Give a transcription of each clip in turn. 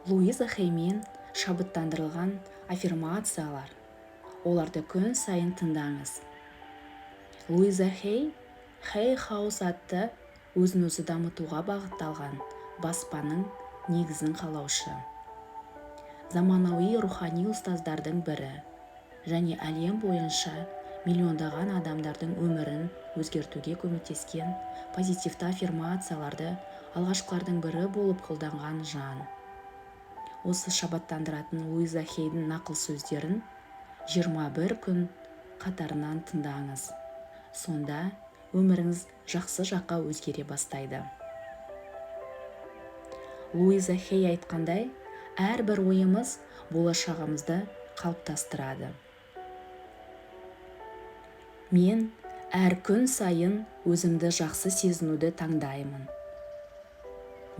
Луиза Хеймен шабыттандырылған аффирмациялар. Оларды күн сайын тыңдаңыз. Луиза Хей Хаус атты өзін-өзі дамытуға бағытталған баспаның негізін қалаушы. Заманауи рухани ұстаздардың бірі және әлем бойынша миллиондаған адамдардың өмірін өзгертуге көмектескен позитивті аффирмацияларды алғашқылардың бірі болып қолданған жан. Осы шабыттандыратын Луиза Хейдің нақыл сөздерін 21 күн қатарынан тыңдаңыз. Сонда өміріңіз жақсы жаққа өзгере бастайды. Луиза Хей айтқандай, әрбір ойымыз болашағымызды қалыптастырады. Мен әр күн сайын өзімді жақсы сезінуді таңдаймын.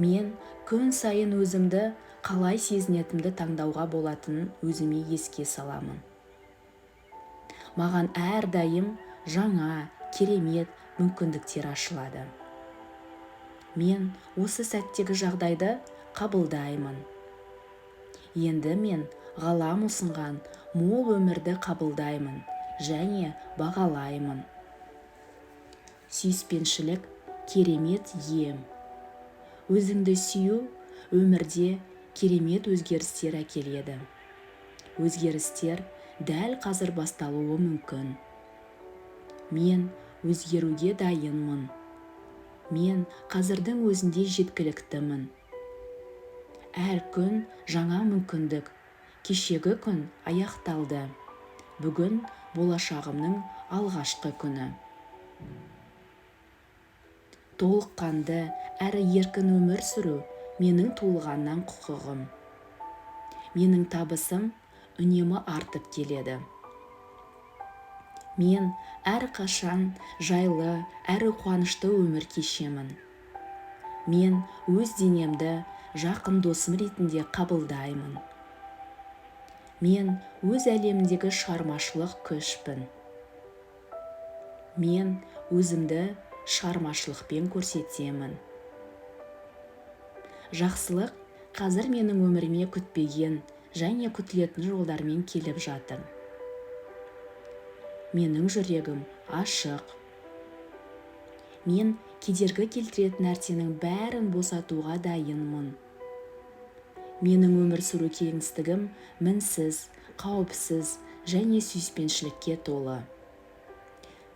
Мен күн сайын өзімді қалай сезінетімді таңдауға болатынын өзіме еске саламын. Маған әрдайым жаңа, керемет мүмкіндіктер ашылады. Мен осы сәттегі жағдайды қабылдаймын. Енді мен ғалам ұсынған мол өмірді қабылдаймын және бағалаймын. Сүйіспеншілік керемет ем. Өзіңді сүю өмірде керемет өзгерістер әкеледі. Өзгерістер дәл қазір басталуы мүмкін. Мен өзгеруге дайынмын. Мен қазірдің өзінде жеткіліктімін. Әр күн жаңа мүмкіндік. Кешегі күн аяқталды. Бүгін болашағымның алғашқы күні. Толыққанды әрі еркін өмір сүру менің туылғаннан құқығым. Менің табысым үнемі артып келеді. Мен әрқашан жайлы, әрі қуанышты өмір кешемін. Мен өз денемді жақын досым ретінде қабылдаймын. Мен өз әлеміндегі шығармашылық күшпін. Мен өзімді шығармашылықпен көрсетемін. Жақсылық қазір менің өміріме күтпеген және күтілетін жолдармен келіп жатыр. Менің жүрегім ашық. Мен кедергі келтіретін нәрсенің бәрін босатуға дайынмын. Менің өмір сүру кеңістігім мінсіз, қауіпсіз және сүйіспеншілікке толы.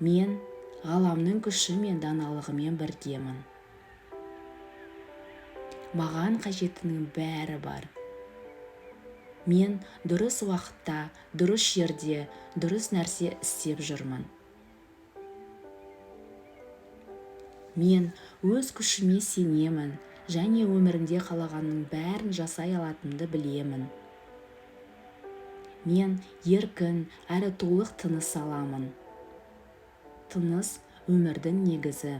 Мен ғаламның күші мен даналығымен біргемін. Маған қажеттінің бәрі бар. Мен дұрыс уақытта, дұрыс жерде, дұрыс нәрсе істеп жүрмін. Мен өз күшіме сенемін және өмірімде қалағанның бәрін жасай алатынымды білемін. Мен еркін әрі толық тыныс аламын. Тыныс өмірдің негізі.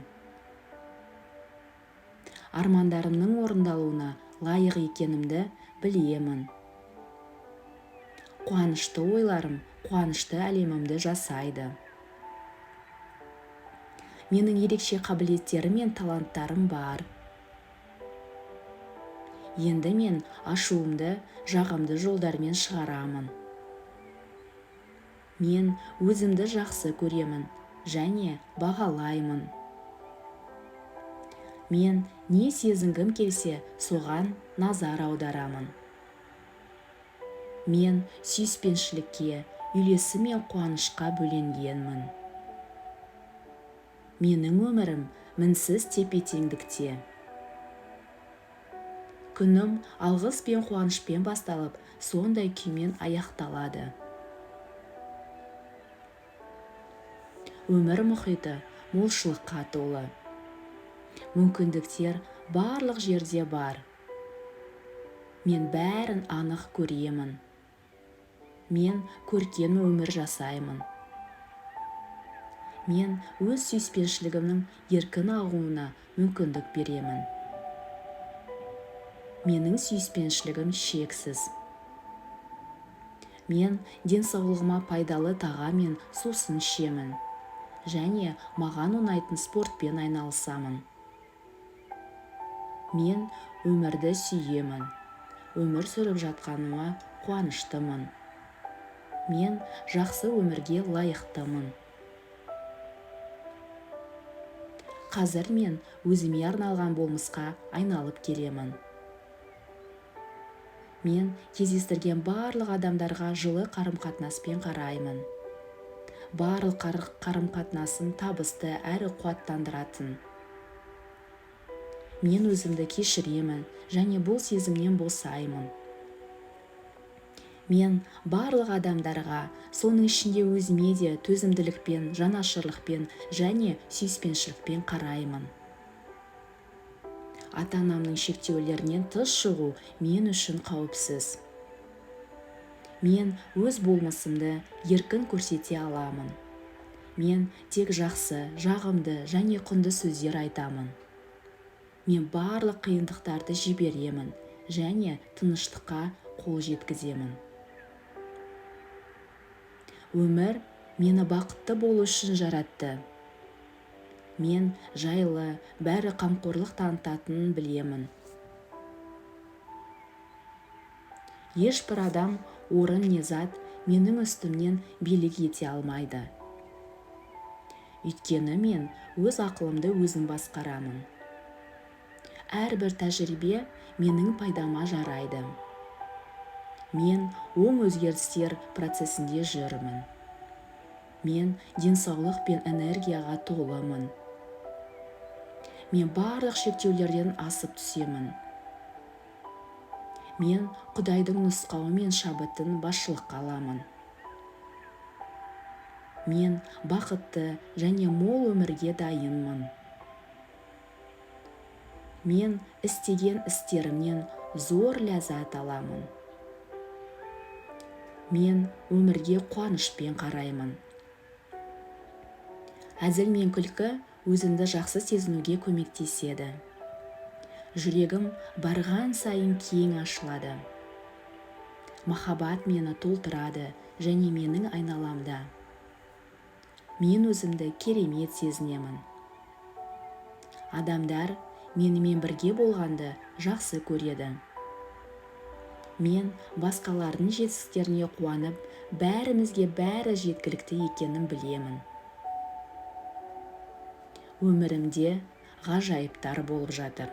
Армандарымның орындалуына лайық екенімді білемін. Қуанышты ойларым қуанышты әлемімді жасайды. Менің ерекше қабілеттерім мен таланттарым бар. Енді мен ашуымды жағымды жолдармен шығарамын. Мен өзімді жақсы көремін және бағалаймын. Мен не сезінгім келсе, соған назар аударамын. Мен сүйіспеншілікке, үйлесі мен қуанышқа бөленгенмін. Менің өмірім мінсіз тепе-теңдікте. Күнім алғыс пен қуанышпен басталып, сондай күймен аяқталады. Өмір мұхиты молшылыққа толы. Мүмкіндіктер барлық жерде бар. Мен бәрін анық көремін. Мен көркем өмір жасаймын. Мен өз сүйіспеншілігімнің еркін ағуына мүмкіндік беремін. Менің сүйіспеншілігім шексіз. Мен денсаулығыма пайдалы тағам мен сусын ішемін және маған ұнайтын спортпен айналысамын. Мен өмірді сүйемін. өмір сүріп жатқаныма қуаныштымын. Мен жақсы өмірге лайықтымын. Қазір мен өзіме арналған болмысқа айналып келемін. Мен кездестірген барлық адамдарға жылы қарым-қатынаспен қараймын. Барлық қарым-қатынасым табысты әрі қуаттандыратын. Мен өзімді кешіремін және бұл сезімнен босаймын. Мен барлық адамдарға, соның ішінде өзіме де төзімділікпен, жанашырлықпен және сүйіспеншілікпен қараймын. Ата-анамның шектеулерінен тыс шығу мен үшін қауіпсіз. Мен өз болмысымды еркін көрсете аламын. Мен тек жақсы, жағымды және құнды сөздер айтамын. Мен барлық қиындықтарды жіберемін және тыныштыққа қол жеткіземін. Өмір мені бақытты болу үшін жаратты. Мен жайлы, бәрі қамқорлық танытатынын білемін. Ешбір адам, орын не зат менің үстімнен билік ете алмайды. Өйткені мен өз ақылымды өзім басқарамын. Әрбір тәжірибе менің пайдама жарайды. Мен оң өзгерістер процесінде жүрмін. Мен денсаулық пен энергияға толымын. Мен барлық шектеулерден асып түсемін. Мен Құдайдың нұсқауы мен шабытын басшылыққа аламын. Мен бақытты және мол өмірге дайынмын. Мен істеген істерімнен зор ләззат аламын. Мен өмірге қуанышпен қараймын. Әзіл мен күлкі өзіңді жақсы сезінуге көмектеседі. Жүрегім барған сайын кең ашылады. Махаббат мені толтырады және менің айналамда. Мен өзімді керемет сезінемін. Адамдар менімен бірге болғанды жақсы көреді. Мен басқалардың жетістіктеріне қуанып, бәрімізге бәрі жеткілікті екенін білемін. Өмірімде ғажайыптар болып жатыр.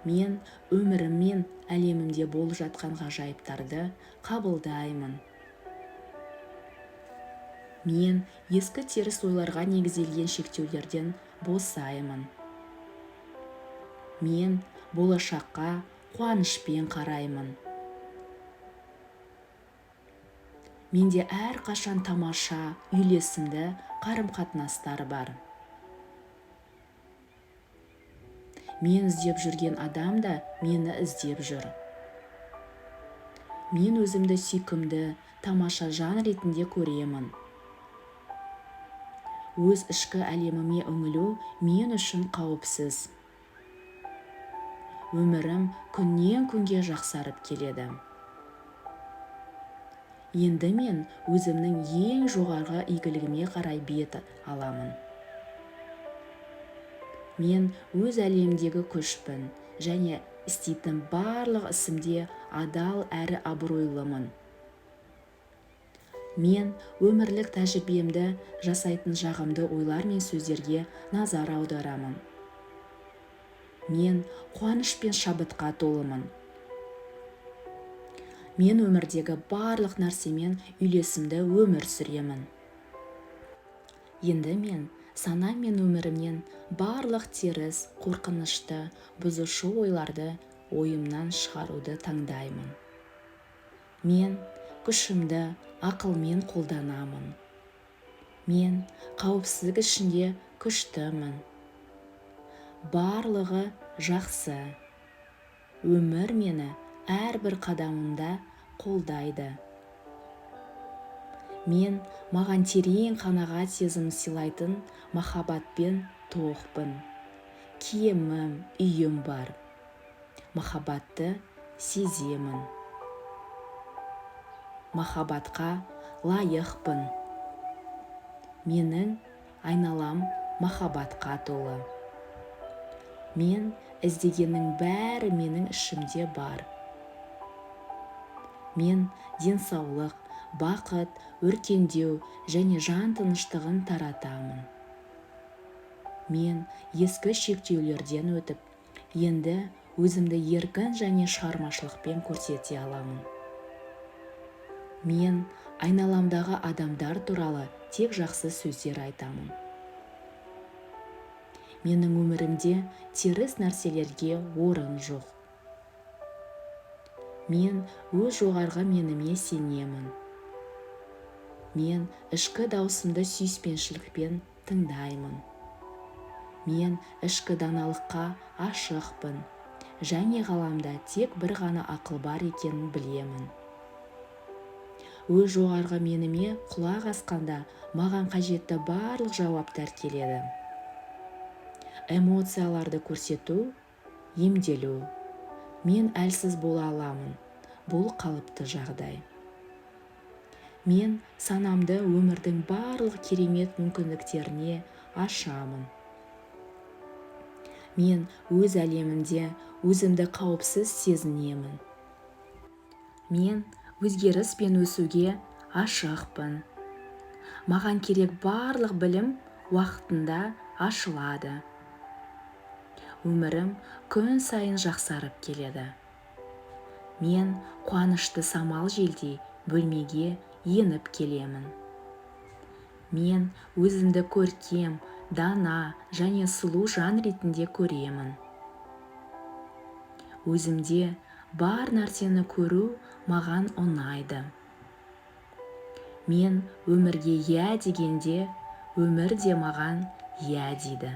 Мен өмірім мен әлемімде болып жатқан ғажайыптарды қабылдаймын. Мен ескі теріс ойларға негізделген шектеулерден босаймын. Мен болашаққа қуанышпен қараймын. Менде әрқашан тамаша, үйлесімді қарым-қатынастар бар. Мен іздеп жүрген адам да мені іздеп жүр. Мен өзімді сүйкімді, тамаша жан ретінде көремін. Өз ішкі әлеміме үңілу мен үшін қауіпсіз. Өмірім күннен күнге жақсарып келеді. Енді мен өзімнің ең жоғарғы игілігіме қарай бет аламын. Мен өз әлемдегі күшпін және істейтін барлық ісімде адал әрі абыройлымын. Мен өмірлік тәжірибемді жасайтын жағымды ойлар мен сөздерге назар аударамын. Мен қуаныш пен шабытқа толымын. Мен өмірдегі барлық нәрсемен үйлесімді өмір сүремін. Енді мен сана мен өмірімнен барлық теріс, қорқынышты, бұзушы ойларды ойымнан шығаруды таңдаймын. Мен күшімді ақылмен қолданамын. Мен қауіпсіздік ішінде күштімін. Барлығы жақсы. Өмір мені әрбір қадамымда қолдайды. Мен маған терең қанағат сезімін сыйлайтын махаббатпен тоқпын. Киімім, үйім бар. Махаббатты сеземін. Махаббатқа лайықпын. Менің айналам махаббатқа толы. Мен іздегеннің бәрі менің ішімде бар. Мен денсаулық, бақыт, өркендеу және жан тыныштығын таратамын. Мен ескі шектеулерден өтіп, енді өзімді еркін және шығармашылықпен көрсете аламын. Мен айналамдағы адамдар туралы тек жақсы сөздер айтамын. Менің өмірімде теріс нәрселерге орын жоқ. Мен өз жоғарғы меніме сенемін. Мен ішкі даусымды сүйіспеншілікпен тыңдаймын. Мен ішкі даналыққа ашықпын және ғаламда тек бір ғана ақыл бар екенін білемін. Өз жоғарғы меніме құлақ асқанда маған қажетті барлық жауаптар келеді. Эмоцияларды көрсету, емделу. Мен әлсіз бола аламын. Бұл қалыпты жағдай. Мен санамды өмірдің барлық керемет мүмкіндіктеріне ашамын. Мен өз әлемімде өзімді қауіпсіз сезінемін. Мен өзгеріс пен өсуге ашықпын. Маған керек барлық білім уақытында ашылады. Өмірім күн сайын жақсарып келеді. Мен қуанышты самал желдей бөлмеге еніп келемін. Мен өзімді көркем, дана және сұлу жан ретінде көремін. Өзімде бар нәрсені көру маған ұнайды. Мен өмірге иә дегенде, өмір де маған иә дейді.